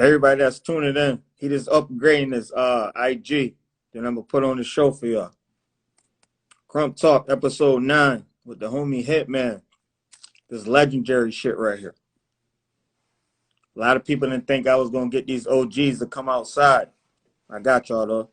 Everybody that's tuning in, he just upgrading his IG. Then I'm gonna put on the show for y'all. Krump Talk, episode 9 with the homie HitMan. This legendary shit right here. A lot of people didn't think I was gonna get these OGs to come outside. I got y'all though.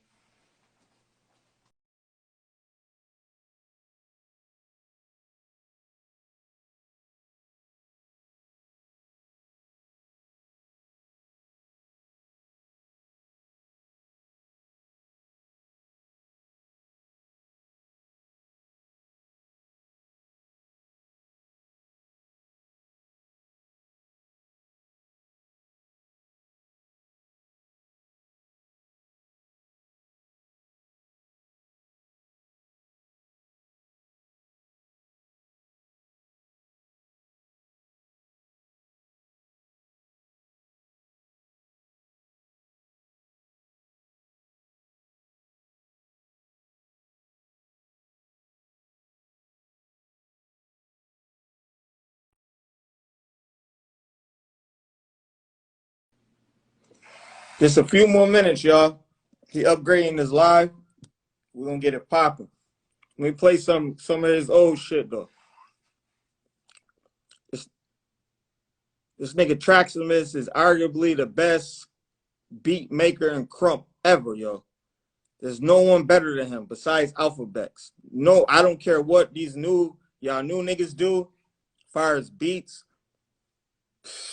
Just a few more minutes, y'all. He upgrading his live. We're gonna get it popping. Let me play some of his old shit though. This nigga Traximus is arguably the best beat maker and Krump ever, yo. There's no one better than him besides Alphabex. No, I don't care what these y'all new niggas do as far as beats.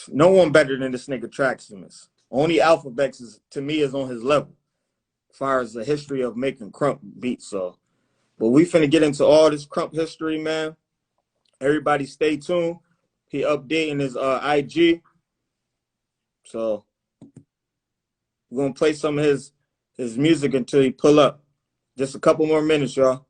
No one better than this nigga Traximus. Only Alphabex is, to me, is on his level as far as the history of making Krump beats. So, but we finna get into all this Krump history, man. Everybody stay tuned. He updating his IG. So we're gonna play some of his music until he pull up. Just a couple more minutes, y'all.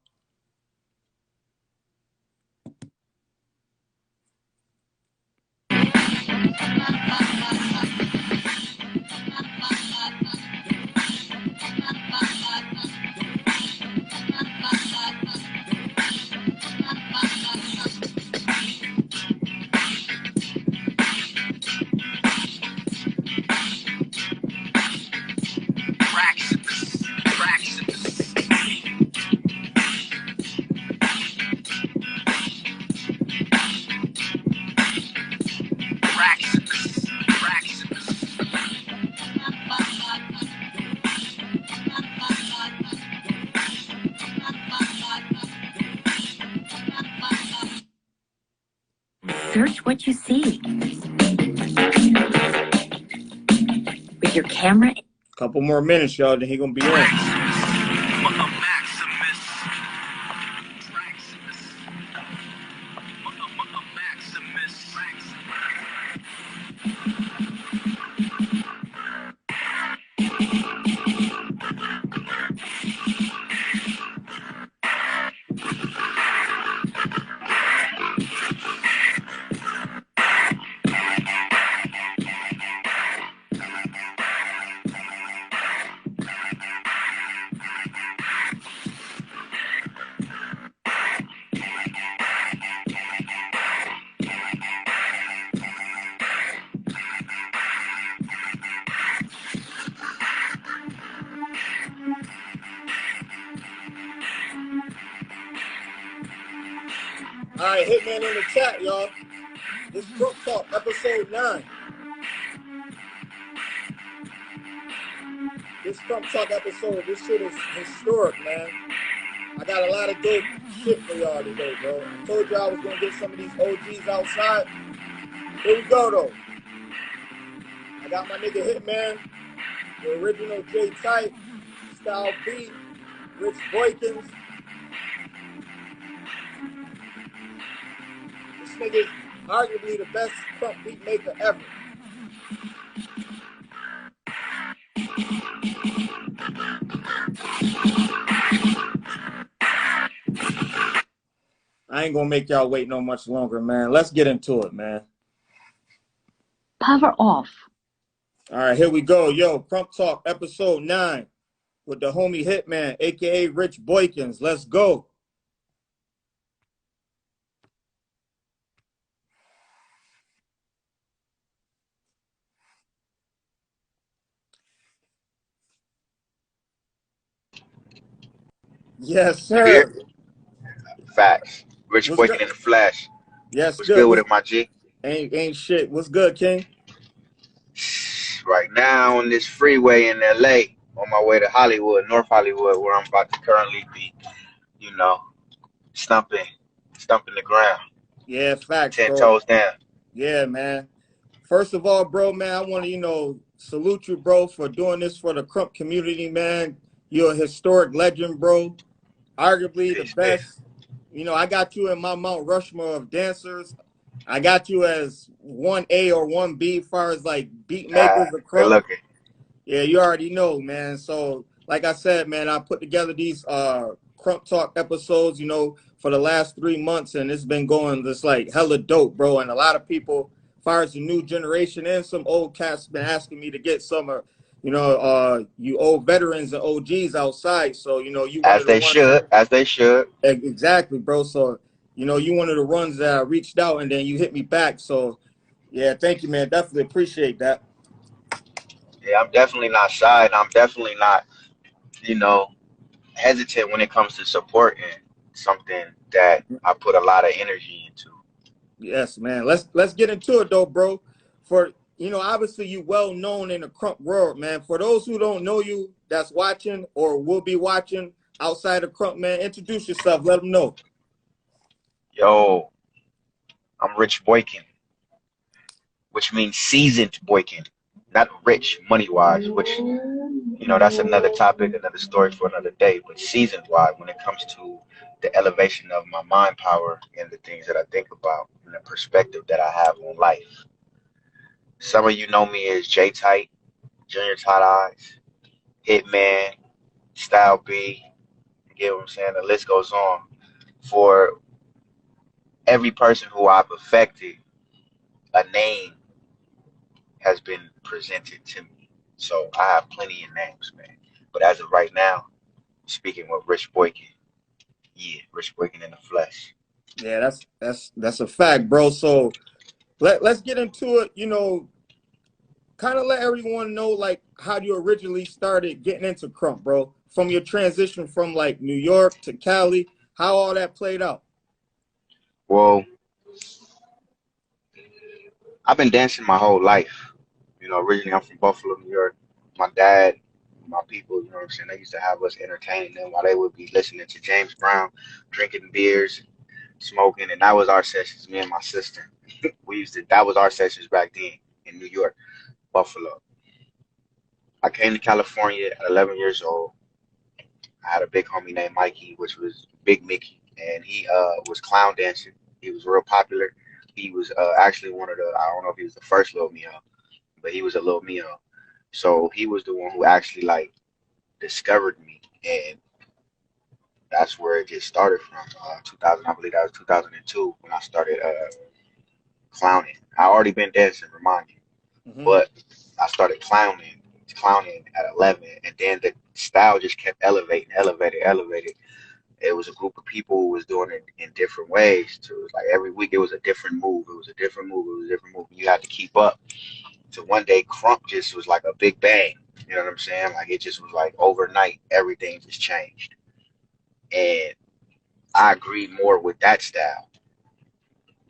Search what you see. With your camera. Couple more minutes, y'all, then he gonna be in. All right, Hitman in the chat, y'all. This Krump Talk, episode 9. This Krump Talk episode, this shit is historic, man. I got a lot of dope shit for y'all today, bro. I told you I was gonna get some of these OGs outside. Here we go, though. I got my nigga Hitman, the original J Tight, Style B, Rich Boykins. This nigga is arguably the best Krump beat maker ever. I ain't gonna make y'all wait no much longer, man. Let's get into it, man. Power off. All right, here we go. Yo, Krump Talk, episode 9 with the homie Hitman, a.k.a. Rich Boykins. Let's go. Yes, sir. Facts. Rich Boykin in the flesh. Yes, what's good with it, my G? Ain't shit. What's good, King? Right now on this freeway in LA, on my way to Hollywood, North Hollywood, where I'm about to currently be, stumping the ground. Yeah, facts, 10 bro. toes down. Yeah, man. First of all, bro, man, I want to, salute you, bro, for doing this for the Krump community, man. You're a historic legend, bro. Arguably the best. I got you in my Mount Rushmore of dancers. I got you as 1A or 1B as far as like beat makers of Krump. Good looking. Yeah, you already know, man. So, like I said, man, I put together these Krump Talk episodes, for the last 3 months, and it's been going just like hella dope, bro. And a lot of people, as far as the new generation and some old cats, been asking me to get some, you old veterans and OGs outside. So, you as they should. Exactly, bro. So, you one of the ones that I reached out, and then you hit me back. So, yeah, thank you, man. Definitely appreciate that. Yeah, I'm definitely not shy, and I'm definitely not, hesitant when it comes to supporting something that I put a lot of energy into. Yes, man. Let's get into it though, bro. For obviously you well known in the Krump world, man. For those who don't know you, that's watching or will be watching outside of Krump, man, introduce yourself. Let them know. Yo, I'm Rich Boykin, which means seasoned Boykin, not rich money-wise, which, that's another topic, another story for another day. But seasoned-wise, when it comes to the elevation of my mind power and the things that I think about and the perspective that I have on life. Some of you know me as J Tight, Junior Tight Eyes, Hitman, Style B. You get what I'm saying? The list goes on. For every person who I've affected, a name has been presented to me. So I have plenty of names, man. But as of right now, speaking with Rich Boykin. Yeah, Rich Boykin in the flesh. Yeah, that's a fact, bro. So let's get into it, kind of let everyone know like how you originally started getting into Krump, bro. From your transition from like New York to Cali, how all that played out. Well, I've been dancing my whole life. Originally I'm from Buffalo, New York. My dad, my people, what I'm saying, they used to have us entertaining them while they would be listening to James Brown, drinking beers, smoking, and that was our sessions. Me and my sister, that was our sessions back then in New York, Buffalo. I came to California at 11 years old. I had a big homie named Mikey, which was Big Mickey, and he was clown dancing. He was real popular. He was actually one of the, I don't know if he was the first Lil Mio, but he was a Lil Mio. So he was the one who actually like discovered me, and that's where it just started from. 2000, I believe that was 2002 when I started clowning. I already been dancing, remind you, Mm-hmm. but I started clowning at 11, and then the style just kept elevated. It was a group of people who was doing it in different ways. So it was like every week it was a different move. It was a different move. It was a different move. You had to keep up. So one day Krump just was like a big bang. You know what I'm saying? Like it just was like overnight, everything just changed. And I agreed more with that style.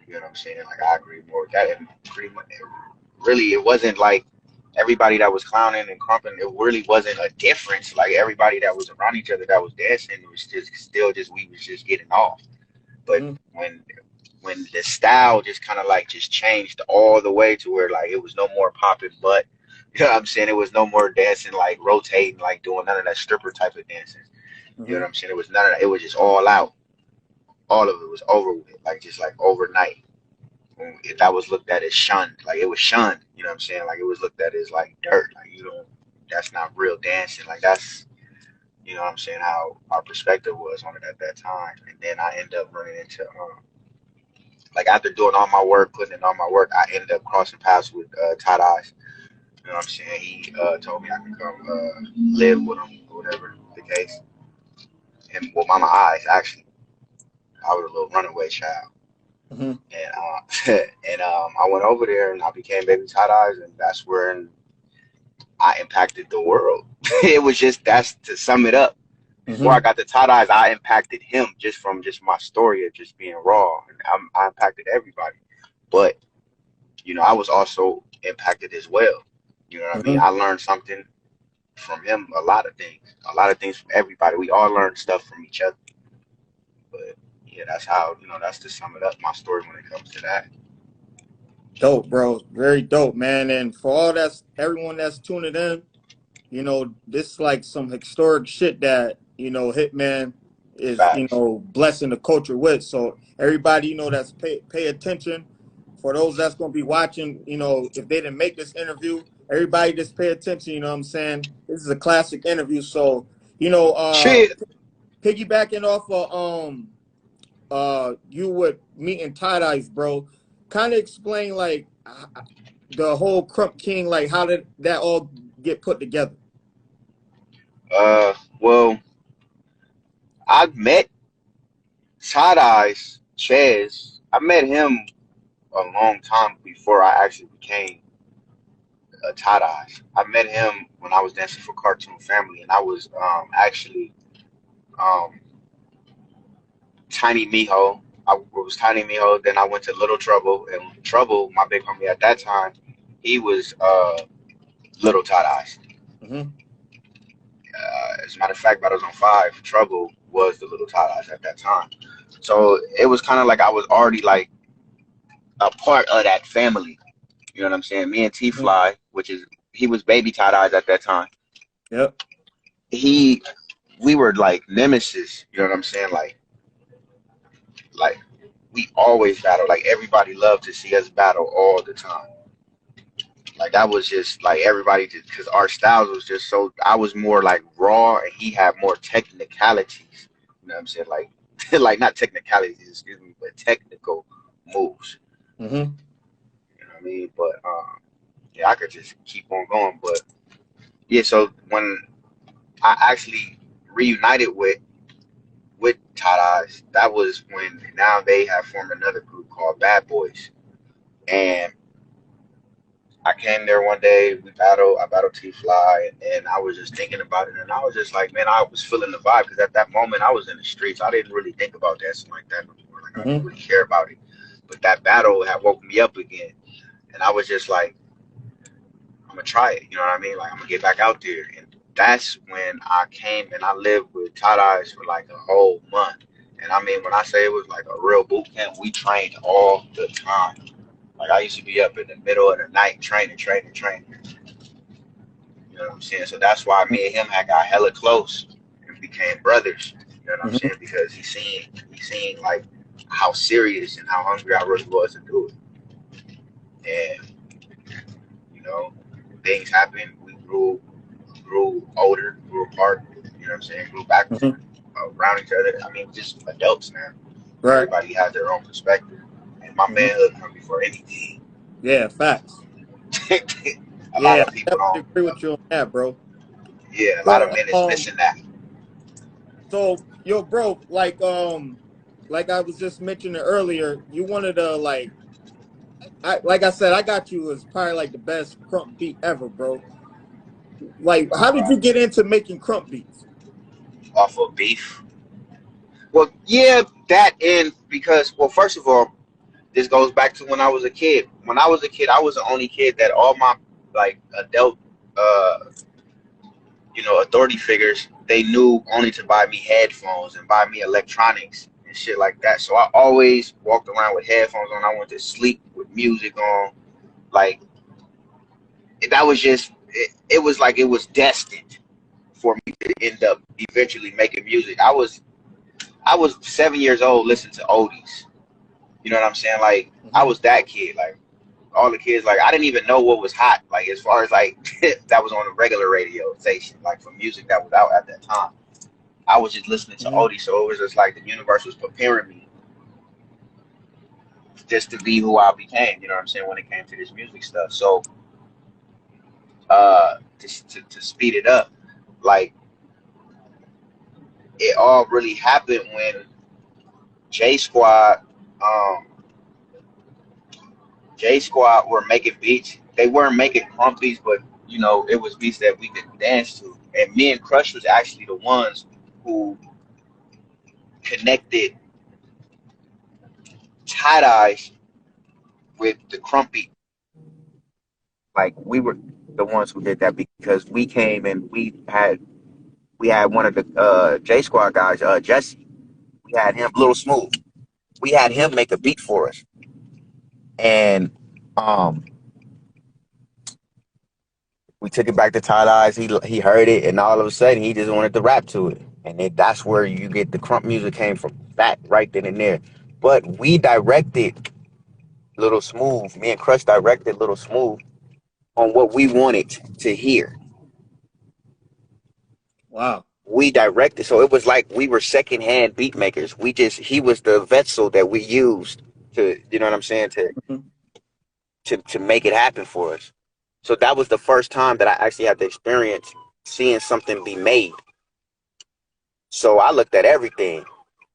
You know what I'm saying? Like I agreed more with that. And pretty much, really, it wasn't like everybody that was clowning and crumping. It really wasn't a difference. Like everybody that was around each other that was dancing was just still just we was just getting off. But Mm-hmm. when the style just kind of like just changed all the way to where like it was no more popping butt. You know what I'm saying? It was no more dancing like rotating, like doing none of that stripper type of dancing. You know Mm-hmm. what I'm saying? It was none of that. It was just all out. All of it was over with, like just like overnight. That was looked at as shunned, like it was shunned. You know what I'm saying? Like it was looked at as like dirt. Like you don't, that's not real dancing. Like that's, you know what I'm saying? How our perspective was on it at that time. And then I ended up running into, like after doing all my work, putting in all my work, I ended up crossing paths with Todd Eyes. You know what I'm saying? He told me I could come live with him or whatever the case. And well, Mama Eyes actually, I was a little runaway child. Mm-hmm. And I went over there and I became Baby Tight Eyes, and that's where I impacted the world. It was just that's to sum it up. Before I Mm-hmm. got the Tight Eyes, I impacted him just from just my story of just being raw, and I impacted everybody. But you know, I was also impacted as well. You know what I mean? Mm-hmm. I learned something from him, a lot of things from everybody. We all learned stuff from each other. But yeah, that's how you know. That's to sum it up. My story when it comes to that. Dope, bro. Very dope, man. And for all that's everyone that's tuning in, this is like some historic shit that, Hitman is, Facts. blessing the culture with. So everybody, that's pay attention. For those that's gonna be watching, if they didn't make this interview, everybody just pay attention, you know what I'm saying? This is a classic interview. So, Shit. piggybacking off of you with meeting Tight Eyes, bro. Kind of explain like the whole Krump King, like how did that all get put together? Well, I met Side Eyes Chaz. I met him a long time before I actually became a Tight Eyes. I met him when I was dancing for Cartoon Family, and I was actually um, Tiny Miho. I was Tiny Miho. Then I went to Little Trouble, and Trouble, my big homie at that time, he was Little Tight Eyes. Mm-hmm. As a matter of fact, Battles on Five, Trouble was the Little Tight Eyes at that time. So it was kind of like I was already like a part of that family. You know what I'm saying? Me and T Mm-hmm. Fly, which is he was baby Tight Eyes at that time. Yep. He we were like nemesis. You know what I'm saying? Like we always battle. Like everybody loved to see us battle all the time. Like that was just like everybody just because our styles was just so. I was more like raw, and he had more technicalities. You know what I'm saying? Like like not technicalities, excuse me, but technical moves. Mm-hmm. You know what I mean? But yeah, I could just keep on going. But yeah, so when I actually reunited with Tight Eyes, that was when now they have formed another group called Bad Boys. And I came there one day, I battled T Fly, and I was just thinking about it, and I was just like, man, I was feeling the vibe because at that moment I was in the streets. I didn't really think about dancing like that before. Like I didn't Mm-hmm. really care about it. But that battle had woke me up again, and I was just like, I'm gonna try it. You know what I mean? Like I'm gonna get back out there, and that's when I came and I lived with Tight Eyes for like a whole month, And I mean, when I say it was like a real boot camp, we trained all the time. Like I used to be up in the middle of the night training. You know what I'm saying? So that's why me and him had got hella close and became brothers. You know what I'm Mm-hmm. saying? Because he seen like how serious and how hungry I really was to do it. And you know, things happened. We grew older, grew apart. You know what I'm saying? Grew backwards Mm-hmm. around each other. I mean, just adults now. Right. Everybody has their own perspective. And my Mm-hmm. manhood come before anything. Yeah, facts. A lot Yeah, of I people don't. definitely agree with you on that, bro. Yeah, a lot of So, men is missing that. yo, bro, like I was just mentioning earlier, you wanted to like I said, I got you as probably like the best crump beat ever, bro. Like, how did you get into making crump beats? Off of beef. Well, yeah, that and because, well, first of all, this goes back to when I was a kid. When I was a kid, I was the only kid that all my like adult, uh, authority figures, they knew only to buy me headphones and buy me electronics and shit like that. So I always walked around with headphones on. I went to sleep with music on. Like that was just it was like it was destined for me to end up eventually making music. I was 7 years old listening to oldies. You know what I'm saying? Like I Mm-hmm. was that kid. Like all the kids, like I didn't even know what was hot. Like as far as like that was on a regular radio station, like for music that was out at that time. I was just listening to Mm-hmm. oldies, so it was just like the universe was preparing me just to be who I became. You know what I'm saying when it came to this music stuff. So to speed it up, like it all really happened when J Squad, um, J Squad were making beats. They weren't making crump beats, but it was beats that we could dance to. And me and Crush was actually the ones who connected tie dyes with the crump beat. Like we were the ones who did that because we came and we had one of the J Squad guys, Jesse. We had him, Little Smooth. We had Mm-hmm. him make a beat for us, and um, we took it back to Ty Eyes. He heard it, and all of a sudden, he just wanted to rap to it, and that's where you get the crump music came from. That right then and there. But we directed Little Smooth. Me and Crush directed Little Smooth on what we wanted to hear. Wow. We directed, so it was like we were secondhand beat makers. He was the vessel that we used to, you know what I'm saying, to Mm-hmm. make it happen for us. So that was the first time that I actually had the experience seeing something be made. So I looked at everything.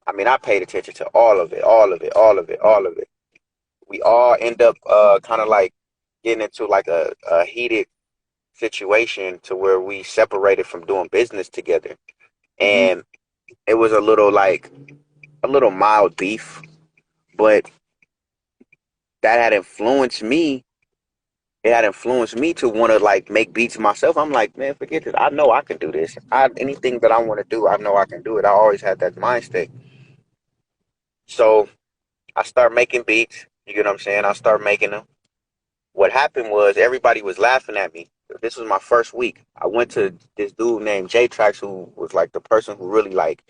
I mean, I paid attention to all of it, all of it, all of it, all of it. We all end up kind of like getting into like a heated situation to where we separated from doing business together. Mm-hmm. And it was a little mild beef, but that had influenced me. It had influenced me to want to like make beats myself. I'm like, man, forget this. I know I can do this. Anything that I want to do, I know I can do it. I always had that mind state. So I start making beats. You get what I'm saying? I start making them. What happened was everybody was laughing at me. This was my first week. I went to this dude named J Trax, who was like the person who really like.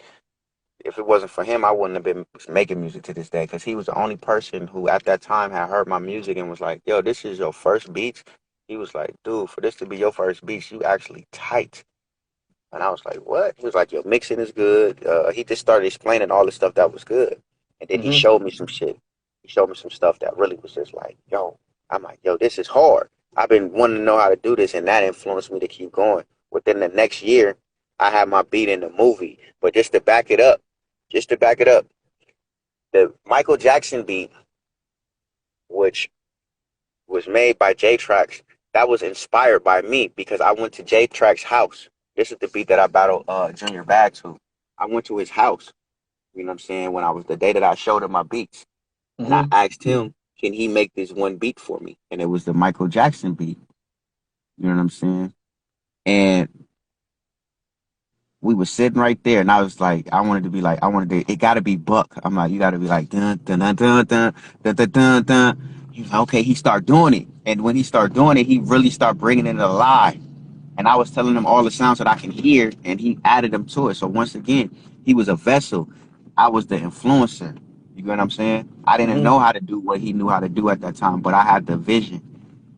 If it wasn't for him, I wouldn't have been making music to this day because he was the only person who at that time had heard my music and was like, yo, this is your first beats. He was like, dude, for this to be your first beats, you actually tight. And I was like, what? He was like, your mixing is good. He just started explaining all the stuff that was good. And then he Mm-hmm. showed me some shit. He showed me some stuff that really was just like, yo, I'm like, yo, this is hard. I've been wanting to know how to do this, and that influenced me to keep going. Within the next year, I had my beat in the movie. But just to back it up, the Michael Jackson beat, which was made by J Trax, that was inspired by me because I went to J Trax's house. This is the beat that I battled Junior Bag to. I went to his house, you know what I'm saying, when I was the day that I showed him my beats. And I Mm-hmm. asked him, can he make this one beat for me? And it was the Michael Jackson beat. You know what I'm saying? And we were sitting right there, and I was like, I wanted to be like, it got to be Buck. I'm like, you got to be like, dun dun dun dun dun dun dun dun dun. He was like, okay. He started doing it, and when he started doing it, he really started bringing it alive. And I was telling him all the sounds that I can hear, and he added them to it. So once again, he was a vessel. I was the influencer. You get what I'm saying? I didn't Mm-hmm. know how to do what he knew how to do at that time, but I had the vision,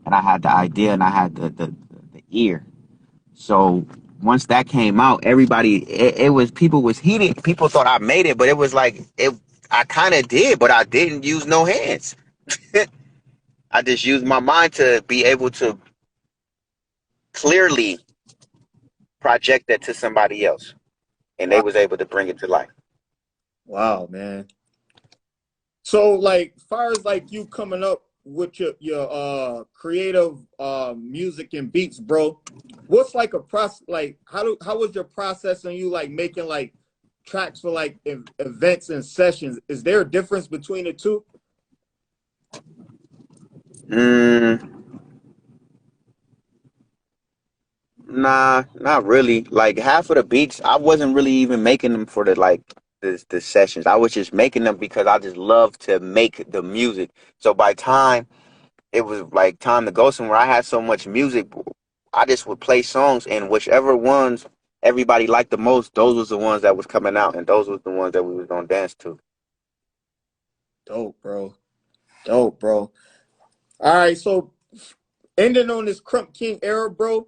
and I had the idea, and I had the ear. So once that came out, it was people was heated. People thought I made it, but it was like it. I kind of did, but I didn't use no hands. I just used my mind to be able to clearly project that to somebody else, and they Wow. was able to bring it to life. Wow, man. So like far as like you coming up with your creative music and beats, bro, what's like a process like how was your process on you like making like tracks for like events and sessions? Is there a difference between the two? Mm, nah, not really. Like half of the beats, I wasn't really even making them for the sessions. I was just making them because I just love to make the music. So by time it was like time to go somewhere, I had so much music, I just would play songs, and whichever ones everybody liked the most, those was the ones that was coming out, and those was the ones that we was gonna dance to. Dope, bro. Dope, bro. All right, so ending on this Krump King era, bro,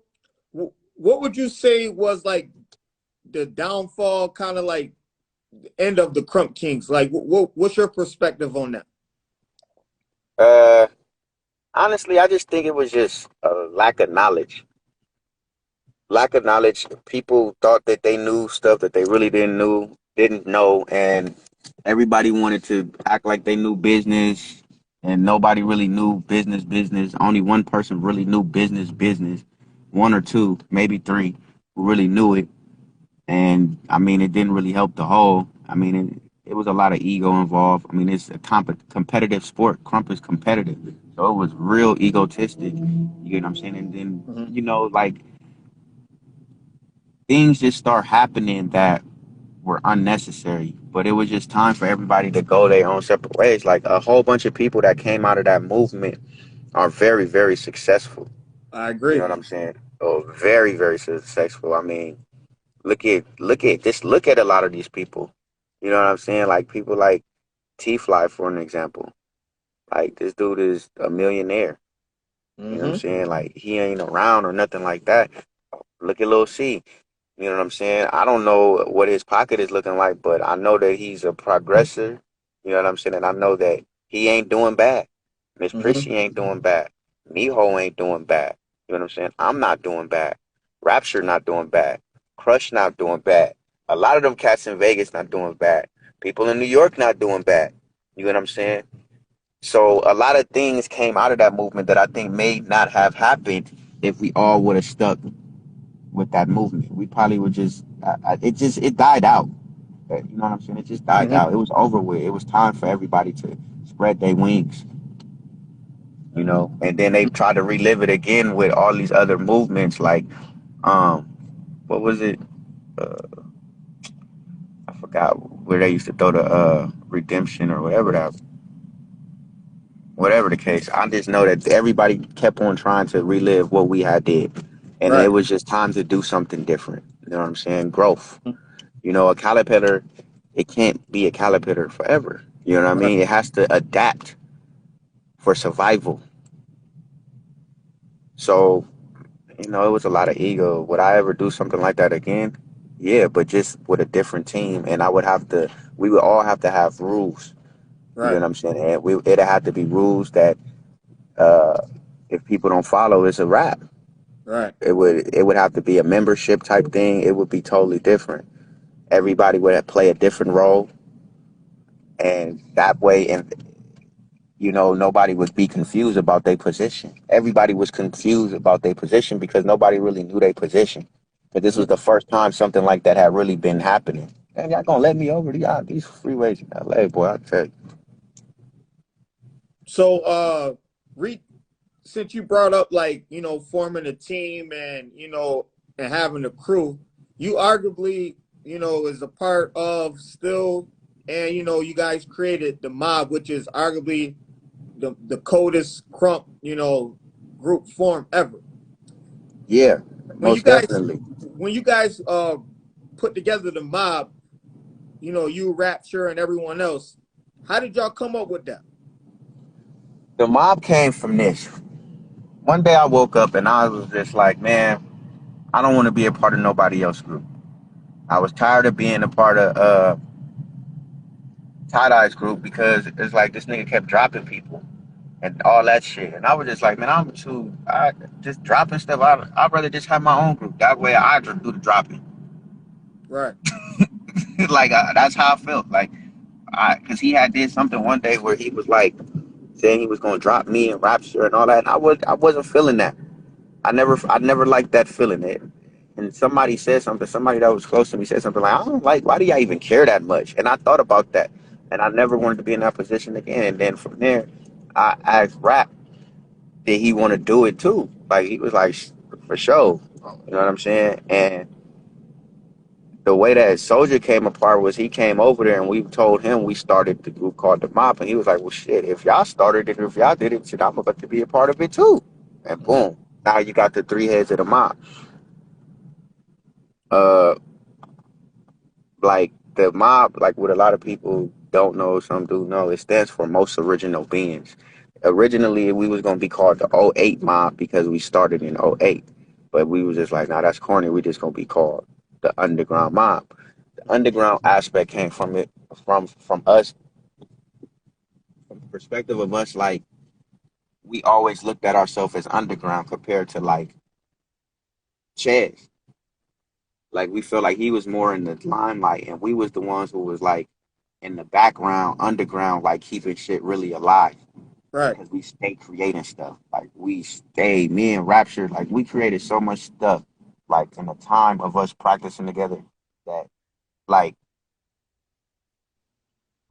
what would you say was like the downfall, kind of like end of the Krump Kings? Like, what's your perspective on that? Uh, Honestly, I just think it was just a lack of knowledge. Lack of knowledge. People thought that they knew stuff that they really didn't know, and everybody wanted to act like they knew business, and nobody really knew business. Business. Only one person really knew business. Business. One or two, maybe three, who really knew it. And I mean, it didn't really help the whole. I mean, it was a lot of ego involved. I mean, it's a competitive sport. Crump is competitive, so it was real egotistic. You get what I'm saying? And then Mm-hmm. like things just start happening that were unnecessary. But it was just time for everybody to go their own separate ways. Like a whole bunch of people that came out of that movement are very, very successful. I You know agree. what I'm saying? Oh, very, very successful. I mean, look at a lot of these people. You know what I'm saying? Like people like T Fly, for an example. Like this dude is a millionaire. You know what I'm Mm-hmm. saying? Like he ain't around or nothing like that. Look at Lil C. You know what I'm saying? I don't know what his pocket is looking like, but I know that he's a progressor. You know what I'm saying? And I know that he ain't doing bad. Miss Mm-hmm. Prissy ain't doing bad. Miho ain't doing bad. You know what I'm saying? I'm not doing bad. Rapture not doing bad. Crush not doing bad. A lot of them cats in Vegas not doing bad. People in New York not doing bad. You know what I'm saying? So a lot of things came out of that movement that I think may not have happened if we all would have stuck with that movement. We probably would it died out. You know what I'm saying? It just died Mm-hmm. out. It was over with. It was time for everybody to spread their wings, And then they tried to relive it again with all these other movements like um what was it? Uh, I forgot where they used to throw the redemption or whatever the case. I just know that everybody kept on trying to relive what we had did. And it Right. was just time to do something different. You know what I'm saying? Growth. A caterpillar, it can't be a caterpillar forever. You know what I Right. mean? It has to adapt for survival. So, it was a lot of ego. Would I ever do something like that again? Yeah, but just with a different team. And we would all have to have rules. You know Right. what I'm saying? And it'd have to be rules that uh, if people don't follow, it's a wrap. Right. It would have to be a membership type thing. It would be totally different. Everybody would play a different role, and that way, and nobody would be confused about their position. Everybody was confused about their position because nobody really knew their position. But this Mhm. was the first time something like that had really been happening. And y'all gonna let me over these freeways in LA, boy, I tell you. So, re since you brought up like forming a team and and having a crew, you arguably, is a part of still, and you guys created the mob, which is arguably the coldest Krump, group form ever. Yeah, When you most guys definitely. when you guys put together the mob, you Rapture and everyone else, how did y'all come up with that? The mob came from this. One day I woke up and I was just like, man, I don't want to be a part of nobody else's group. I was tired of being a part of Tie-Dye's group because it's like this nigga kept dropping people and all that shit. And I was just like, man, I just dropping stuff. I'd rather just have my own group. That way I just do the dropping. Right. Like, that's how I felt. Like, because he had did something one day where he was like saying he was going to drop me and Rapture and all that. And I wasn't feeling that. I never liked that feeling. And somebody said something, somebody that was close to me said something like, I don't like, why do y'all even care that much? And I thought about that. And I never wanted to be in that position again. And then from there, I asked Rap, did he want to do it too? Like, he was like, for sure. You know what I'm saying? And the way that Soldier came apart was he came over there and we told him we started the group called the Mob. And he was like, well, shit, if y'all started it, if y'all did it, shit, I'm about to be a part of it too. And Mm-hmm. boom, now you got the three heads of the Mob. Uh, like the mob, like what a lot of people don't know, some do know, it stands for most original beings. Originally, we was gonna be called the '08 mob because we started in '08, but we was just like, nah, that's corny. We just gonna be called the underground mob. The underground aspect came from it, from us, from the perspective of us, like we always looked at ourselves as underground compared to like Chaz. Like we felt like he was more in the limelight, and we was the ones who was like in the background, underground, like keeping shit really alive Right. because we stay creating stuff. Like me and Rapture, like we created so much stuff, like in the time of us practicing together that, like,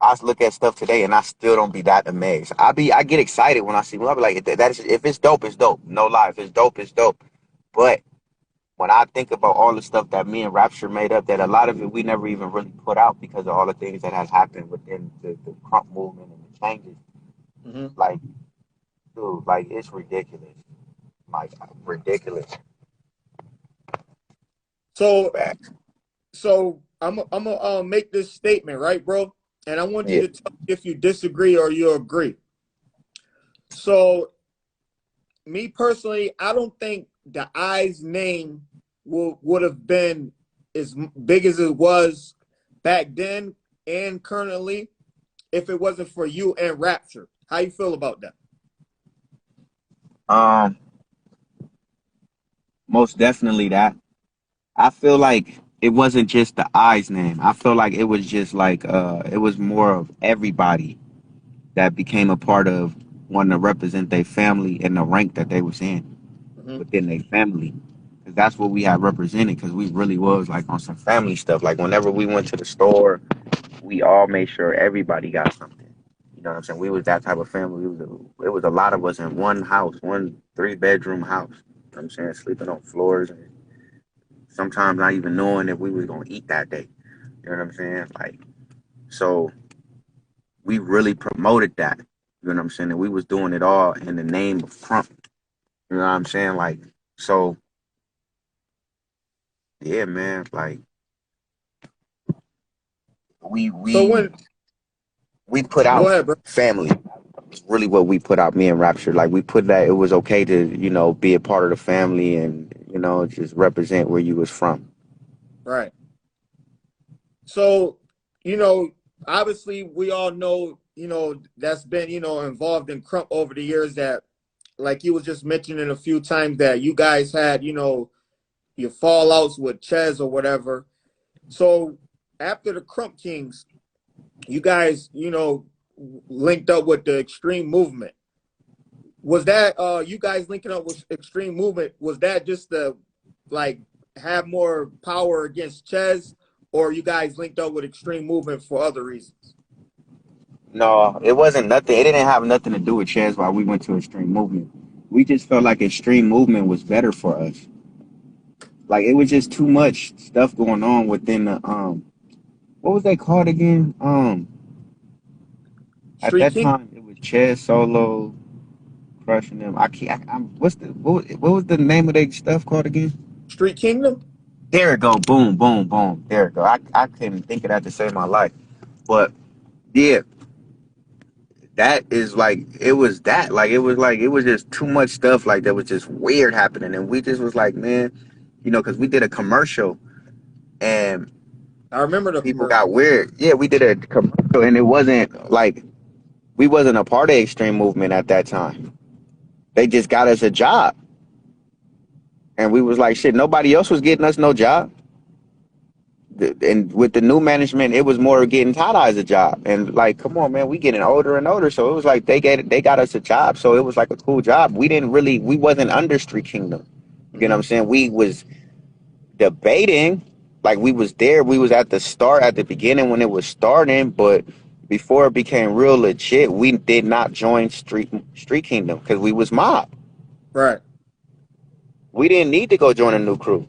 I look at stuff today and I still don't be that amazed. I get excited when I see. I be like, that is, if it's dope, it's dope. No lie, if it's dope, it's dope. But when I think about all the stuff that me and Rapture made up, that a lot of it we never even really put out because of all the things that has happened within the Krump movement and the changes. Mm-hmm. Like, dude, like it's ridiculous. Like ridiculous. So Facts. I'm gonna make this statement, right, bro? And I want you Yeah. to tell me if you disagree or you agree. So me personally, I don't think the Eyes name would have been as big as it was back then and currently if it wasn't for you and Rapture. How you feel about that? Um, Most definitely that. I feel like it wasn't just the eyes name. I feel like it was just like it was more of everybody that became a part of wanting to represent their family and the rank that they was in Mm-hmm. within their family. Cause that's what we had represented. Cause we really was like on some family stuff. Like whenever we went to the store, we all made sure everybody got something. You know what I'm saying? We was that type of family. It was a lot of us in one house, one 3-bedroom house. You know what I'm saying? Sleeping on floors and sometimes not even knowing if we was gonna eat that day. You know what I'm saying? Like, so we really promoted that. You know what I'm saying? And we was doing it all in the name of Krump. You know what I'm saying? Like, so yeah, man. Like we So we when we put go out ahead, bro. family. It's really what we put out. Me and Rapture. Like we put that it was okay to be a part of the family and just represent where you was from. Right. So, you know, obviously we all know, that's been, involved in Crump over the years that like you was just mentioning a few times that you guys had, your fallouts with Ches or whatever. So after the Crump Kings, you guys, linked up with the Extreme Movement. Was that you guys linking up with Extreme Movement? Was that just to like have more power against Ches, or you guys linked up with Extreme Movement for other reasons? No, it wasn't nothing. It didn't have nothing to do with Chaz while we went to Extreme Movement. We just felt like Extreme Movement was better for us. Like it was just too much stuff going on within the what was they called again? At Street that King, time it was Chess Solo crushing them. I can't. What's the what was the name of their stuff called again? Street Kingdom. There it go. Boom, boom, boom. There it go. I couldn't think of that to save my life. But yeah, that is like it was that. Like it was just too much stuff like that was just weird happening. And we just was like, man, because we did a commercial and I remember the people got commercial. weird. Yeah, we did a commercial and it wasn't like we wasn't a part of the extreme movement at that time. They just got us a job. And we was like, shit, nobody else was getting us no job. And with the new management, it was more getting Todd Eyes a job. And like, come on, man, we getting older and older. So it was like they got us a job. So it was like a cool job. We wasn't under Street Kingdom. You know what I'm saying? We was debating, like we was there. We was at the start, at the beginning when it was starting, but before it became real legit, we did not join Street Kingdom because we was mob. Right. We didn't need to go join a new crew.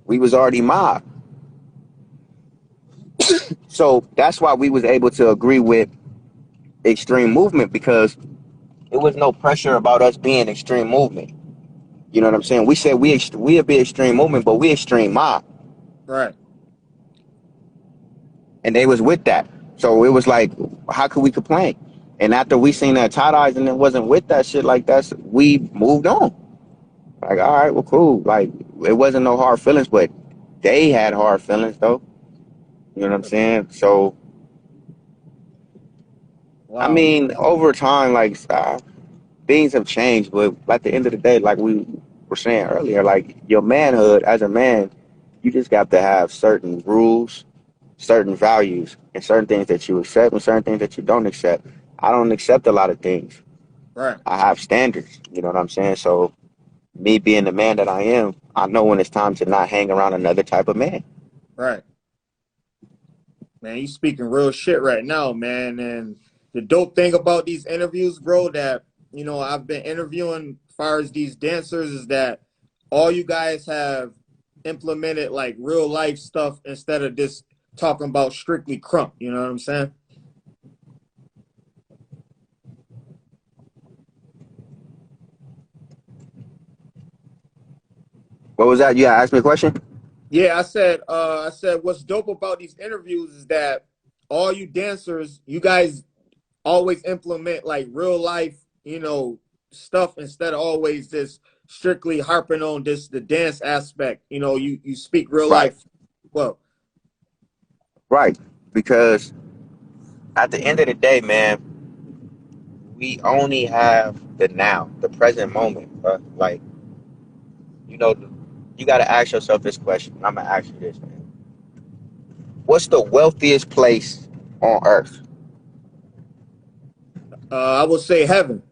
We was already mob. So that's why we was able to agree with extreme movement because it was no pressure about us being extreme movement. You know what I'm saying? We said we'll be extreme movement, but we extreme mob, Right. and they was with that. So it was like, how could we complain? And after we seen that Todd Eyes and it wasn't with that shit like that, we moved on. Like, all right, well, cool. Like, it wasn't no hard feelings, but they had hard feelings though. You know what I'm saying? So, I Wow. mean, over time, like, things have changed, but at the end of the day, like we were saying earlier, like your manhood as a man, you just got to have certain rules, certain values, and certain things that you accept and certain things that you don't accept. I don't accept a lot of things. Right. I have standards, you know what I'm saying? So me being the man that I am, I know when it's time to not hang around another type of man. Right. Man, you speaking real shit right now, man. And the dope thing about these interviews, bro, that I've been interviewing as far as these dancers is that all you guys have implemented like real life stuff instead of just talking about strictly Krump. You know what I'm saying? What was that? You asked me a question? Yeah, I said what's dope about these interviews is that all you dancers, you guys always implement like real life, stuff instead of always just strictly harping on the dance aspect. You speak real Right, life. Well, right. Because at the end of the day, man, we only have the now, the present moment, bro. Like, you know, you got to ask yourself this question. I'm gonna ask you this, man. What's the wealthiest place on earth? I would say heaven.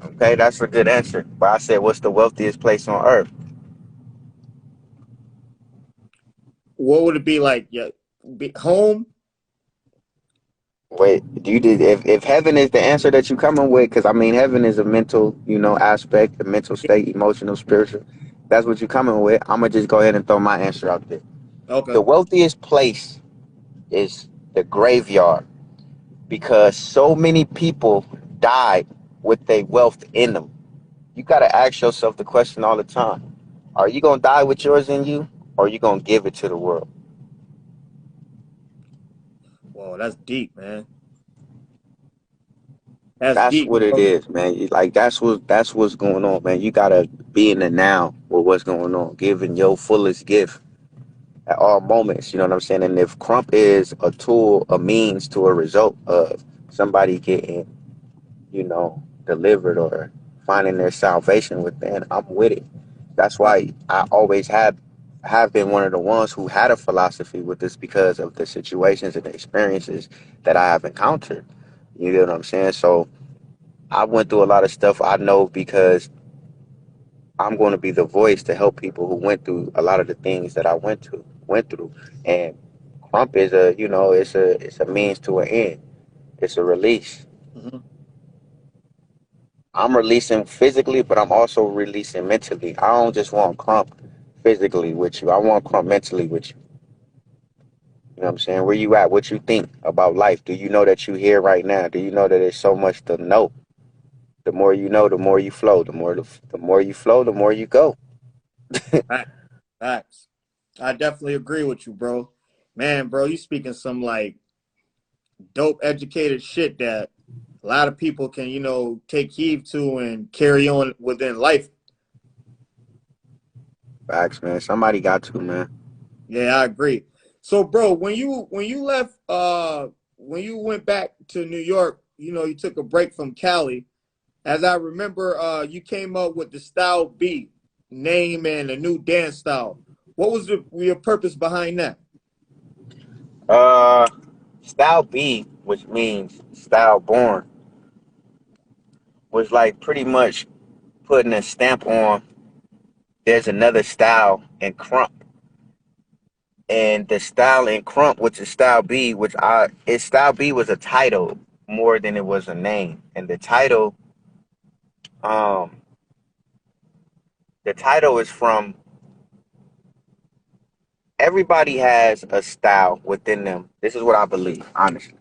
Okay, that's a good answer. But I said, what's the wealthiest place on earth? What would it be like? Yeah, home. Wait, do you did if heaven is the answer that you coming with? Because I mean, heaven is a mental, aspect, a mental state, emotional, spiritual. That's what you coming with. I'm gonna just go ahead and throw my answer out there. Okay. The wealthiest place is the graveyard because so many people died with their wealth in them. You got to ask yourself the question all the time. Are you going to die with yours in you or are you going to give it to the world? Whoa, that's deep, man. That's That's deep. what it is, man. Like that's what's going on, man. You got to be in the now with what's going on, giving your fullest gift at all moments, you know what I'm saying? And if Krump is a tool, a means to a result of somebody getting delivered or finding their salvation within, I'm with it. That's Right. why I always have been one of the ones who had a philosophy with this because of the situations and the experiences that I have encountered. You know what I'm saying? So I went through a lot of stuff I know because I'm going to be the voice to help people who went through a lot of the things that I went through. And Crump is it's a means to an end. It's a release. Mhm. I'm releasing physically, but I'm also releasing mentally. I don't just want Krump physically with you. I want Krump mentally with you. You know what I'm saying? Where you at? What you think about life? Do you know that you here right now? Do you know that there's so much to know? The more you know, the more you flow. The more you flow, the more you go. Facts. Facts. I definitely agree with you, bro. Man, bro, you speaking some like dope educated shit that a lot of people can, take heed to and carry on within life. Facts, man. Somebody got to, man. Yeah, I agree. So, bro, when you left, when you went back to New York, you took a break from Cali. As I remember, you came up with the Style B name and a new dance style. What was your purpose behind that? Uh, Style B, which means style born, was like pretty much putting a stamp on there's another style in Krump. And the style in Krump, which is Style B, Style B was a title more than it was a name. And um, the title is from everybody has a style within them. This is what I believe, honestly.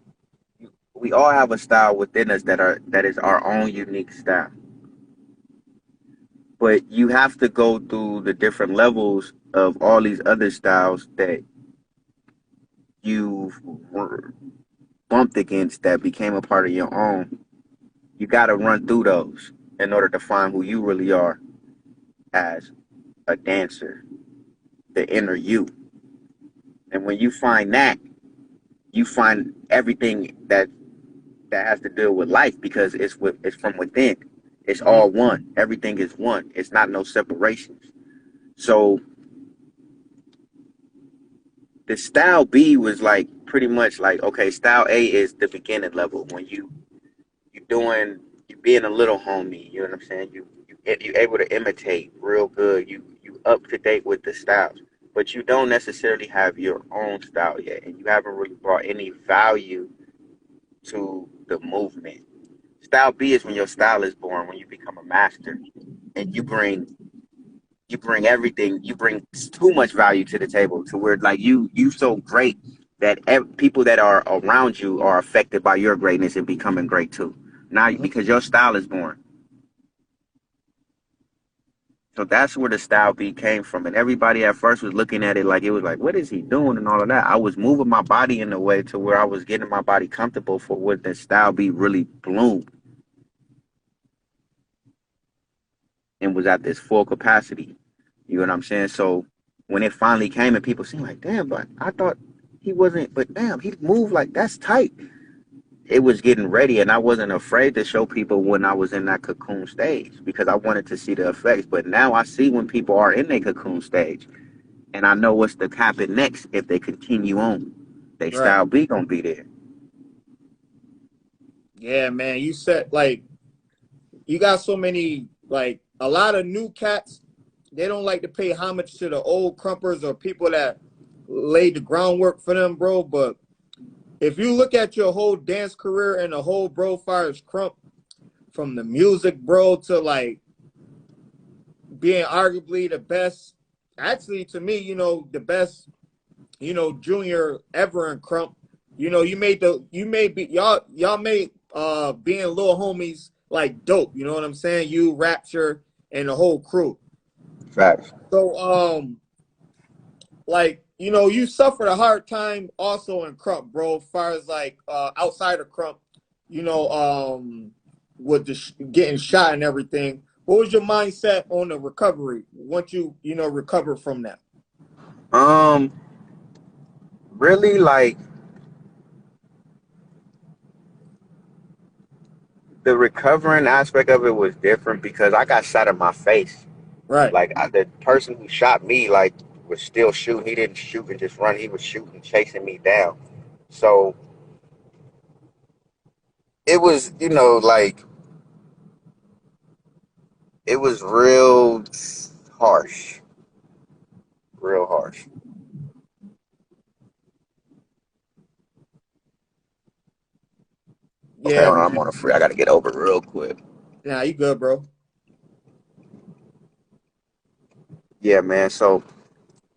We all have a style within us that is our own unique style. But you have to go through the different levels of all these other styles that you've bumped against that became a part of your own. You got to run through those in order to find who you really are as a dancer, the inner you. And when you find that, you find everything that has to deal with life because it's from within. It's Hmm. all one. Everything is one. It's not no separations. So the style B was like pretty much like, okay, style A is the beginning level when you being a little homie. You know what I'm saying? You able to imitate real good. You up to date with the styles, but you don't necessarily have your own style yet, and you haven't really brought any value to the movement. Style B is when your style is born, when you become a master, and you bring everything. You bring too much value to the table to where like you so great that people that are around you are affected by your greatness and becoming great too. Now Hmm. because your style is born. So that's where the style beat came from. And everybody at first was looking at it like it was like, what is he doing and all of that? I was moving my body in a way to where I was getting my body comfortable for what the style beat really bloomed and was at this full capacity. You know what I'm saying? So when it finally came and people seemed like, damn, but I thought he wasn't, but damn, he moved like that's tight. It was getting ready and I wasn't afraid to show people when I was in that cocoon stage because I wanted to see the effects. But now I see when people are in their cocoon stage and I know what's to happen next if they continue on. They Right. style B gonna be there. Yeah, man. You said like you got so many like a lot of new cats. They don't like to pay homage to the old crumpers or people that laid the groundwork for them, bro. But if you look at your whole dance career and the whole bro fires Krump, from the music, bro, to like being arguably the best, actually to me, the best, junior ever in Krump. You made y'all made being little homies like dope. You know what I'm saying? You, Rapture, and the whole crew. Facts. So like you suffered a hard time also in Krump, bro. As far as like outside of Krump, you know, with the getting shot and everything. What was your mindset on the recovery once you recover from that? Um, really like the recovering aspect of it was different because I got shot in my face. Right. Like the person who shot me, like was still shooting. He didn't shoot and just run. He was shooting, chasing me down. So it was, like it was real harsh, real harsh. Okay, Yeah, hold man. on, I'm on a free. I gotta get over real quick. Nah, you good, bro. Yeah, man. So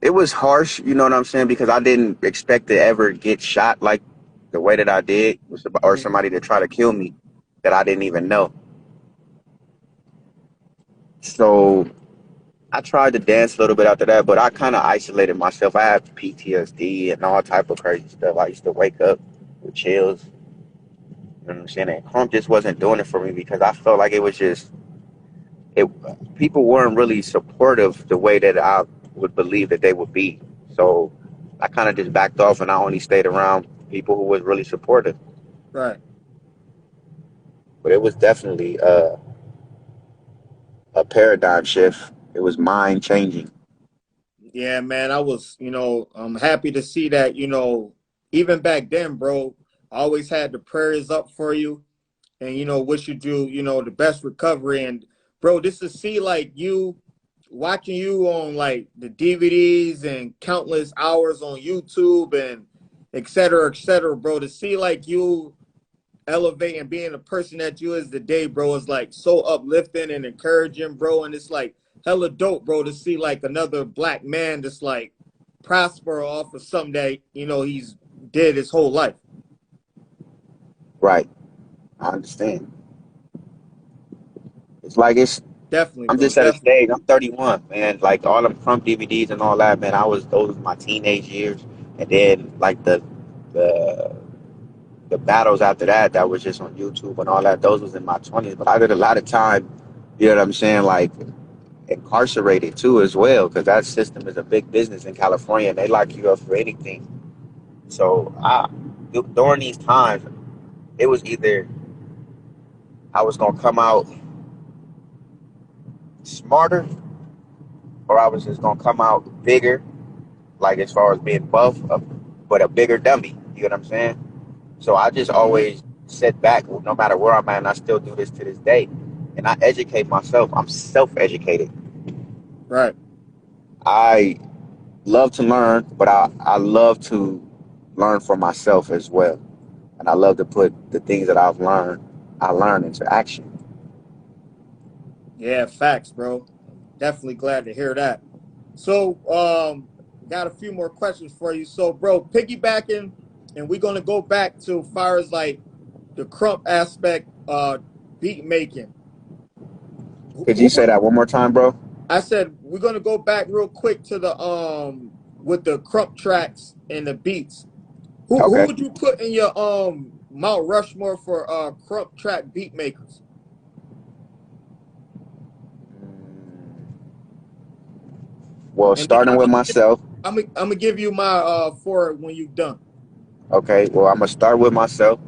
it was harsh, you know what I'm saying? Because I didn't expect to ever get shot like the way that I did, or Mhm. somebody to try to kill me that I didn't even know. So I tried to dance a little bit after that, but I kind of isolated myself. I have PTSD and all type of crazy stuff. I used to wake up with chills. You know what I'm saying? And Krump just wasn't doing it for me because I felt like it was just it. People weren't really supportive the way that I would believe that they would be. So I kind of just backed off, and I only stayed around people who was really supportive. Right. But it was definitely a paradigm shift. It was mind changing. Yeah, man. I was, I'm happy to see that, even back then, bro, I always had the prayers up for you and, wish you do, the best recovery. And, bro, just to see like you watching you on like the DVDs and countless hours on YouTube and et cetera, bro, to see like you elevate and being the person that you is today, bro, is like so uplifting and encouraging, bro. And it's like hella dope, bro, to see like another black man that's like prosper off of something that, he's did his whole life. Right. I understand. It's like it's Definitely, I'm bro. just at a Definitely. stage. I'm 31, man. Like all them Crump DVDs and all that, man. Those was my teenage years, and then like the the battles after that, that was just on YouTube and all that. Those was in my 20s, but I did a lot of time. You know what I'm saying? Like incarcerated too, as well, because that system is a big business in California, and they lock you up for anything. So during these times, it was either I was gonna come out smarter, or I was just gonna come out bigger, like as far as being buff, but a bigger dummy. You know what I'm saying? So I just Hmm. always sit back, no matter where I'm at, and I still do this to this day. And I educate myself. I'm self-educated. Right. I love to learn, but I love to learn for myself as well. And I love to put the things that I learn into action. Yeah, facts, bro. I'm definitely glad to hear that. So, got a few more questions for you. So, bro, piggybacking, and we're gonna go back to far as like the Crump aspect, beat making. Could you Who say would that one more time, bro? I said we're gonna go back real quick to the with the Crump tracks and the beats. Who Okay. would you put in your Mount Rushmore for Crump track beat makers? Well, And then starting with myself. I'm gonna give you my for it when you've done. Okay. Well, I'm gonna start with myself.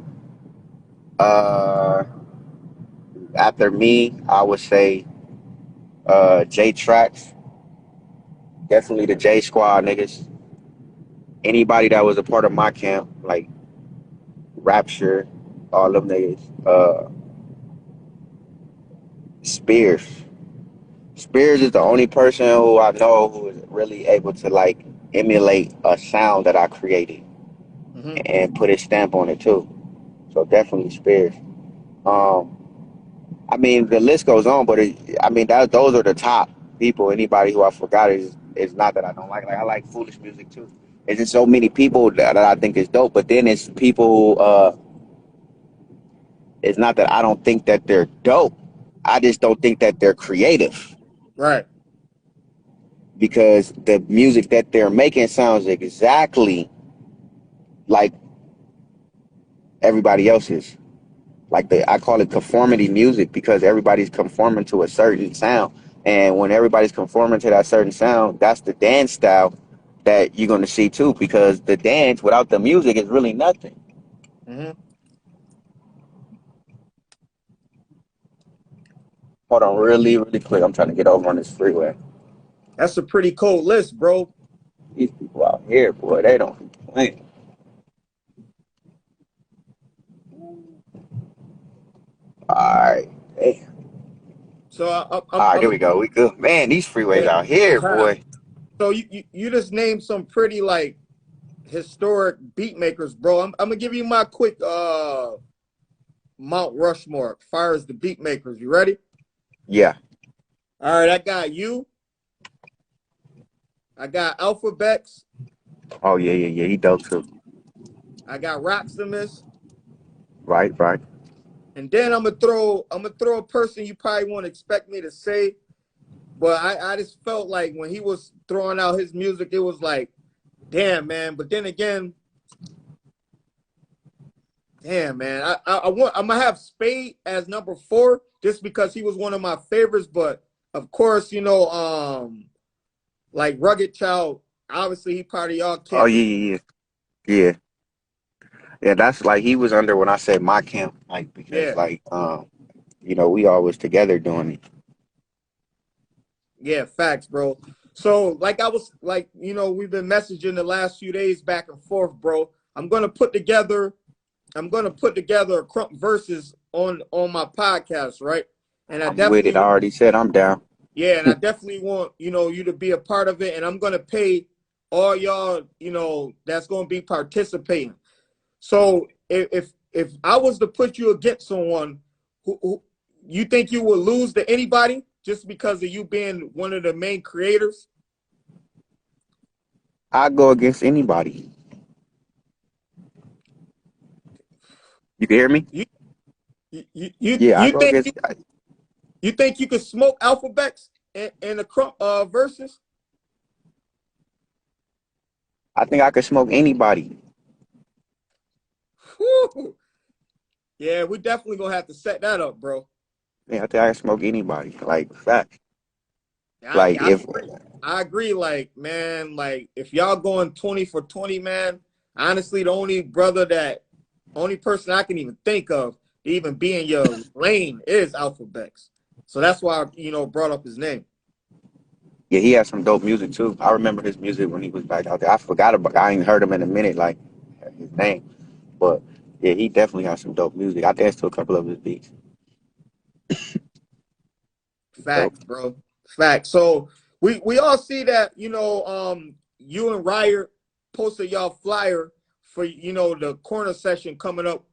Uh, After me, I would say J Tracks, definitely the J Squad niggas. Anybody that was a part of my camp, like Rapture, all them niggas. Spears. Spears is the only person who I know who is really able to like emulate a sound that I created Hmm. and put his stamp on it too. So definitely Spears. Um, I mean the list goes on, but I mean that those are the top people. Anybody who I forgot is not that I don't like. Like I like foolish music too. It's just so many people that I think is dope. But then it's people who it's not that I don't think that they're dope. I just don't think that they're creative Right. because the music that they're making sounds exactly like everybody else's. Like I call it conformity music because everybody's conforming to a certain sound. And when everybody's conforming to that certain sound, that's the dance style that you're going to see too. Because the dance without the music is really nothing. Hmm. Hold on, really, really quick. I'm trying to get over on this freeway. That's a pretty cold list, bro. These people out here, boy, they don't complain. All right, hey, So all right, I'm there we go. We good, man. These freeways out here, yeah. boy. So you just named some pretty like historic beat makers, bro. I'm gonna give you Mount Rushmore, far as the beat makers. You ready? Yeah. All right, I got you. I got Alphabex. Oh yeah, yeah, yeah. He dope too. I got Roximus. Right, right. And then I'm gonna throw a person you probably won't expect me to say, but I just felt like when he was throwing out his music, it was like, damn, man. But then again, damn, man. I'm gonna have Spade as number 4 just because he was one of my favorites. But of course, like Rugged Child, obviously he part of y'all Oh camp. yeah, yeah, yeah. Yeah. Yeah, that's like he was under when I said my camp, like because Yeah, like we always together doing it. yeah, facts, bro. So like I was like, we've been messaging the last few days back and forth, bro. I'm gonna put together a Krump verses on my podcast, right? And I I'm with it. definitely I already said I'm down. Yeah, and I definitely want, you to be a part of it. And I'm gonna pay all y'all, that's gonna be participating. So if I was to put you against someone who you think you will lose to anybody just because of you being one of the main creators? I go against anybody. You can hear me? You you you, Yeah, I you go think against. you think you could smoke Alphabex in the Krump verses? I think I could smoke anybody. Whew. Yeah, we definitely gonna have to set that up, bro. Yeah, I think I can smoke anybody. Like fact. I, Like I if I agree. Like, man, like if y'all going 20 for 20, man, honestly, the only person I can even think of to even be in your lane is Alphabex. So that's why brought up his name. yeah, he has some dope music too. I remember his music when he was back out there. I forgot about. I ain't heard him in a minute. Like his name, but yeah, he definitely has some dope music. I danced to a couple of his beats. Dope. Facts, bro. Facts. So we all see that, you and Ryer posted y'all flyer for, the corner session coming up.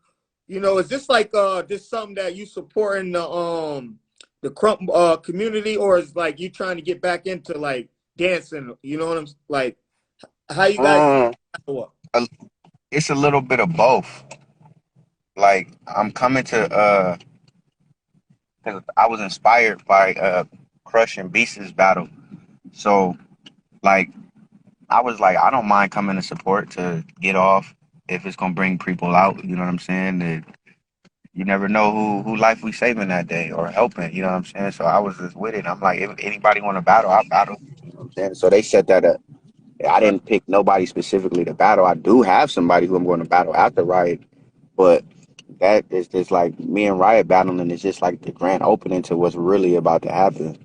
Is this like this something that you supporting the Krump community, or is like you trying to get back into like dancing? You know what I'm like? How you guys Um, what? a- it's a little bit of both. Like I'm coming to 'cause I was inspired by Crush and Beast's battle. So like I was like, I don't mind coming to support to get off if it's gonna bring people out. You know what I'm saying? That you never know who life we saving that day or helping. You know what I'm saying? So I was just with it. I'm like, if anybody want to battle, I'll battle. You know what I'm saying? So they set that up. I Right. didn't pick nobody specifically to battle. I do have somebody who I'm going to battle after Riot, but that is just like me and Riot battling is just like the grand opening to what's really about to happen.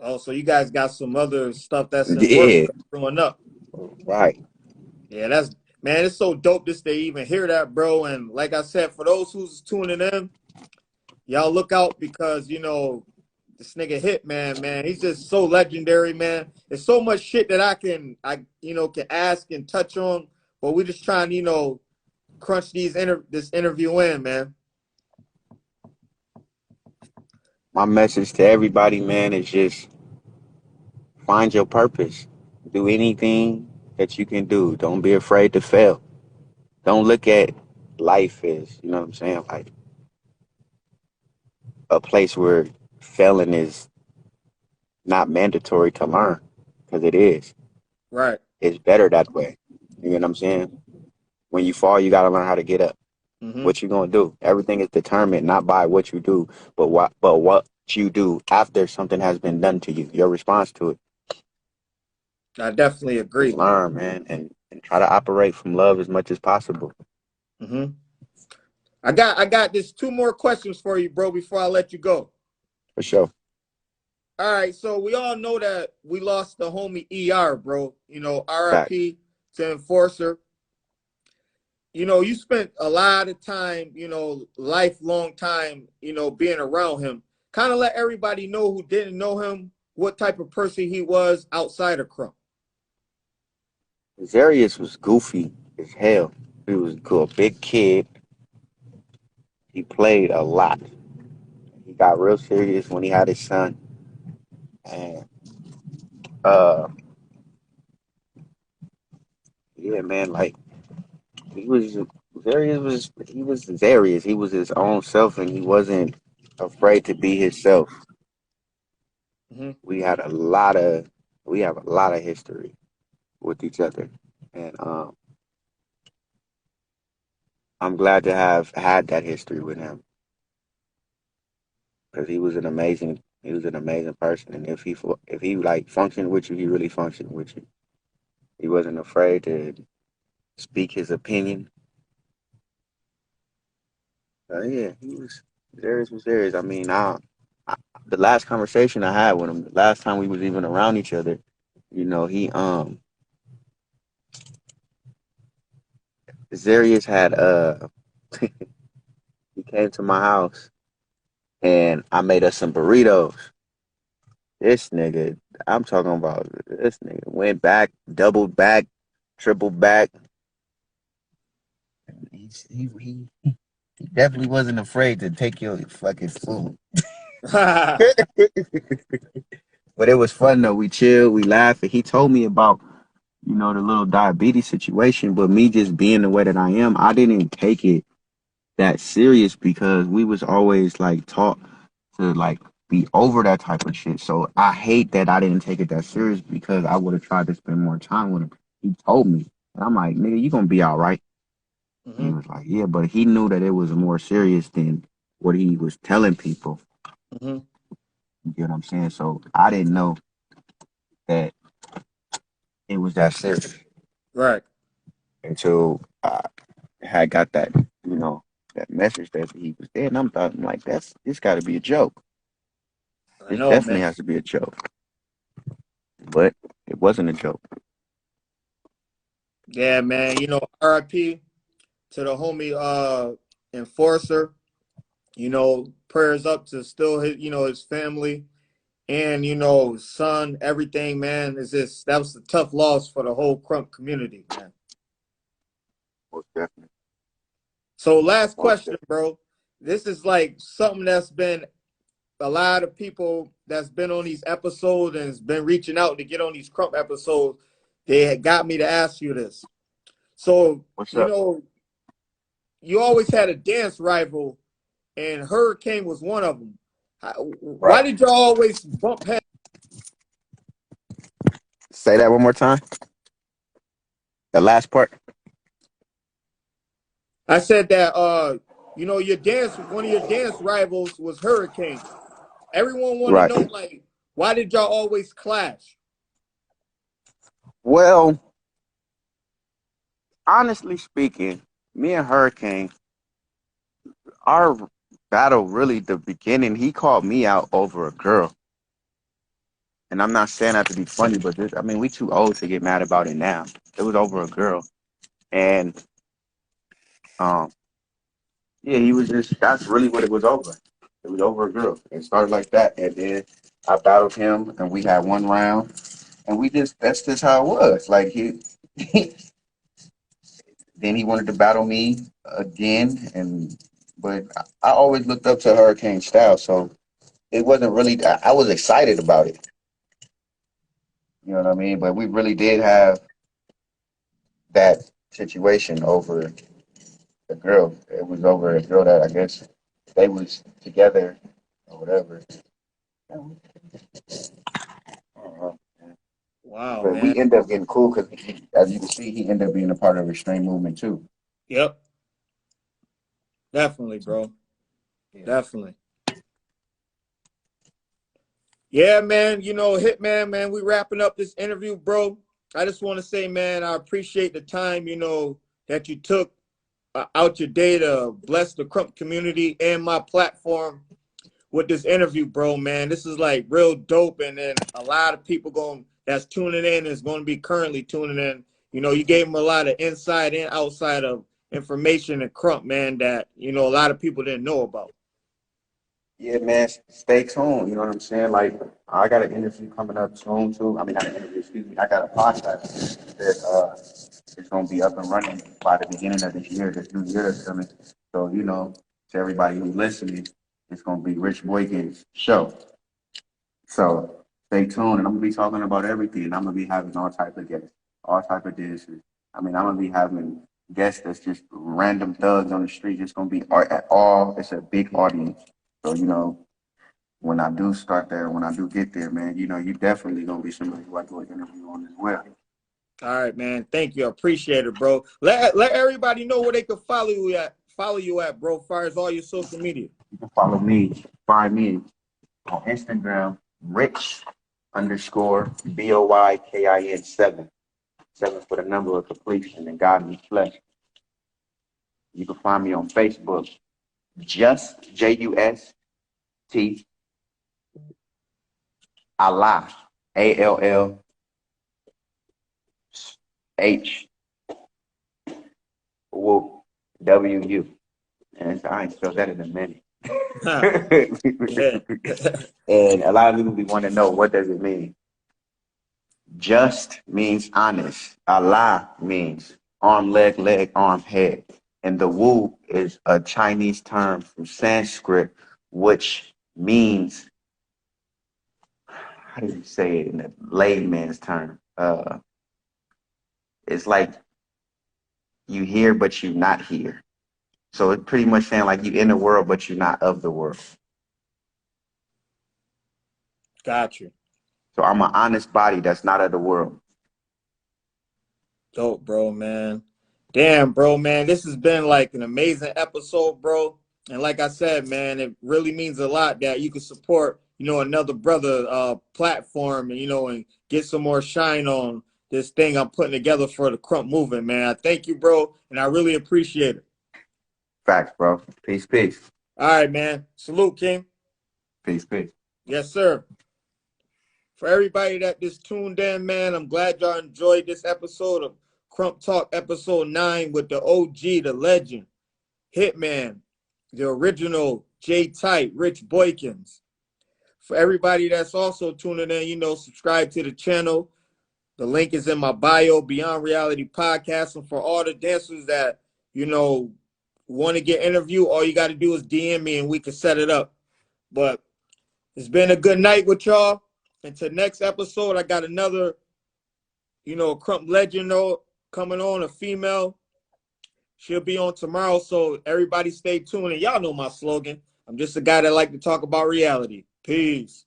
Oh, so you guys got some other stuff that's in works Yeah, growing up. right. Yeah, that's man, it's so dope just to even hear that, bro. And like I said, for those who's tuning in, y'all look out because this nigga Hitman, man, he's just so legendary, man. There's so much shit that I can ask and touch on, but we just trying to crunch this interview in, man. My message to everybody, man, is just find your purpose. Do anything that you can do. Don't be afraid to fail. Don't look at life as, you know what I'm saying, like a place where failing is not mandatory to learn, because it is. Right. It's better that way. You know what I'm saying? When you fall, you got to learn how to get up. Mm-hmm. What you gonna do? Everything is determined not by what you do, but what you do after something has been done to you. Your response to it. I definitely Just agree. learn, man, and try to operate from love as much as possible. Mm-hmm. I got this 2 more questions for you, bro, before I let you go. For sure. All right, so we all know that we lost the homie ER, bro. Facts. RIP to Enforcer. You spent a lot of time, lifelong time, being around him. Kind of let everybody know who didn't know him what type of person he was outside of Crump. Zarius was goofy as hell. He was cool, big kid. He played a lot. He got real serious when he had his son, and uh, yeah, man, like he was Zarius. He was his own self, and he wasn't afraid to be himself. Hmm. We had a lot of we have a lot of history with each other, and I'm glad to have had that history with him because he was an amazing person, and if he like functioned with you, he really functioned with you. He wasn't afraid to speak his opinion. Yeah, he was Darius was Darius. I mean, I the last conversation I had with him, the last time we was even around each other, he Zarius had he came to my house and I made us some burritos. This nigga, I'm talking about this nigga went back, doubled back, tripled back. He definitely wasn't afraid to take your fucking food. But it was fun though. We chilled, we laughed, and he told me about, the little diabetes situation. But me just being the way that I am, I didn't take it that serious because we was always like taught to like be over that type of shit. So I hate that I didn't take it that serious because I would have tried to spend more time with him. He told me, and I'm like, nigga, you gonna be all right. And he Hmm. was like, yeah, but he knew that it was more serious than what he was telling people. Hmm. You get what I'm saying? So I didn't know that it was that serious Right. until I had got that message that he was there. And I'm like, this got to be a joke. I This know, man. definitely has to be a joke. But it wasn't a joke. Yeah, man. RIP to the homie enforcer. Prayers up to still his family and son, everything, man. That was a tough loss for the whole Krump community, man. Most definitely. So last Most question, definitely. bro. This is like something that's been a lot of people that's been on these episodes and has been reaching out to get on these Krump episodes. They had got me to ask you this. So, What's up? you always had a dance rival, and Hurricane was one of them. Why Right. did y'all always bump heads? Say that one more time. The last part. I said that one of your dance rivals was Hurricane. Everyone want to Right. know, like, why did y'all always clash? Well, honestly speaking, me and Hurricane, our battle really the beginning, he called me out over a girl. And I'm not saying that to be funny, but I mean, we too old to get mad about it now. It was over a girl. And um, yeah, he was that's really what it was over. It was over a girl. It started like that. And then I battled him and we had one round. And that's just how it was. Like then he wanted to battle me again. But I always looked up to Hurricane style. So it wasn't really, I was excited about it. You know what I mean? But we really did have that situation over a girl. It was over a girl that I guess they was together or whatever. Uh, Wow, but man. we ended up getting cool because, as you can see, he ended up being a part of Extreme Movement too. Yep, definitely, bro. Yeah. Definitely. Yeah, man. Hitman, man. We wrapping up this interview, bro. I just want to say, man, I appreciate the time, that you took out your day to bless the Crump community and my platform with this interview, bro, man. This is like real dope, and then a lot of people that's tuning in is going to be currently tuning in. You gave them a lot of inside and outside of information and Crump, man, that a lot of people didn't know about. Yeah, man, stay tuned. You know what I'm saying? Like, I got an interview coming up soon too. I mean, not an interview, excuse me. I got a podcast that is gonna be up and running by the beginning of this year, this new year that's coming. So, to everybody who's listening, it's going to be Rich Boykins' show. So stay tuned, and I'm going to be talking about everything. I'm going to be having all type of guests, all type of dancers. I mean, I'm going to be having guests that's just random thugs on the street. It's going to be at all. It's a big audience. So, you know, when I do start there, when I do get there, man, you know, you definitely going to be somebody who I do an interview on as well. All right, man. Thank you. I appreciate it, bro. Let everybody know where they can follow you at, bro, as far as all your social media. You can follow me, find me on Instagram, Rich_BOYKIN7. 7 for the number of completion and God in the flesh. You can find me on Facebook, just JUST Allah ALLHWU. And I ain't spelled that in a minute. And a lot of people want to know, what does it mean? Just means honest. Allah means arm, leg, arm, head. And the Wu is a Chinese term from Sanskrit, which means, how does he say it in a layman's term? It's like you hear, but you not here. So it's pretty much saying like you in the world, but you're not of the world. Got you. So I'm an honest body that's not of the world. Dope, bro, man. Damn, bro, man. This has been like an amazing episode, bro. And like I said, man, it really means a lot that you can support, you know, another brother platform and, you know, and get some more shine on this thing I'm putting together for the Krump movement, man. I thank you, bro, and I really appreciate it. Facts, bro. Peace, peace. All right, man. Salute, King. Peace, peace. Yes, sir. For everybody that just tuned in, man, I'm glad y'all enjoyed this episode of Krump Talk, episode 9 with the OG, the legend, HitMan, the original J-Type, Rich Boykins. For everybody that's also tuning in, you know, subscribe to the channel. The link is in my bio, Beyond Reality Podcast. And for all the dancers that, you know, want to get interviewed, all you got to do is DM me and we can set it up. But it's been a good night with y'all. Until next episode, I got another, you know, Krump legend coming on, a female. She'll be on tomorrow, so everybody stay tuned. And y'all know my slogan. I'm just a guy that like to talk about reality. Peace.